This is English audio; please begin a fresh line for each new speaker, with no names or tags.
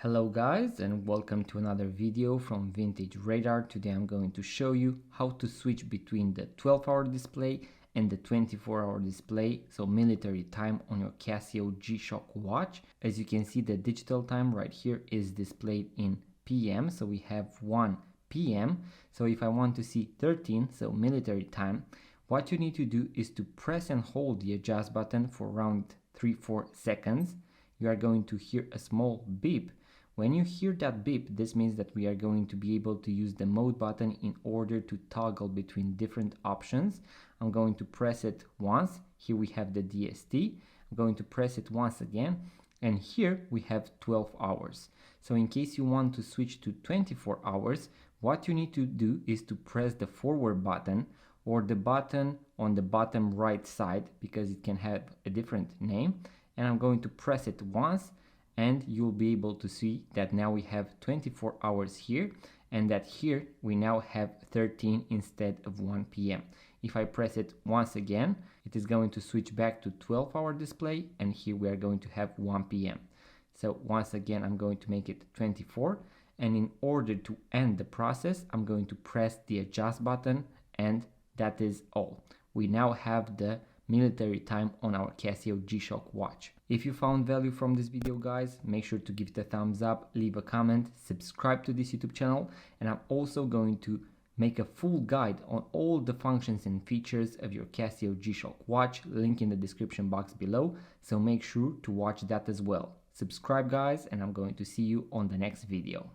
Hello guys, and welcome to another video from Vintage Radar. Today I'm going to show you how to switch between the 12-hour display and the 24-hour display, so military time on your Casio G-Shock watch. As you can see, the digital time right here is displayed in PM, so we have 1 PM. So if I want to see 13, so military time, what you need to do is to press and hold the adjust button for around 3-4 seconds. You are going to hear a small beep. When you hear that beep, this means that we are going to be able to use the mode button in order to toggle between different options. I'm going to press it once. Here we have the DST. I'm going to press it once again, and here we have 12 hours. So in case you want to switch to 24 hours, what you need to do is to press the forward button or the button on the bottom right side, because it can have a different name. And I'm going to press it once, and you'll be able to see that now we have 24 hours here, and that here we now have 13 instead of 1 PM. If I press it once again, it is going to switch back to 12-hour display, and here we are going to have 1 PM. So once again, I'm going to make it 24, and in order to end the process, I'm going to press the adjust button, and that is all. We now have the military time on our Casio G-Shock watch. If you found value from this video, guys, make sure to give it a thumbs up, leave a comment, subscribe to this YouTube channel, and I'm also going to make a full guide on all the functions and features of your Casio G-Shock watch, link in the description box below, so make sure to watch that as well. Subscribe, guys, and I'm going to see you on the next video.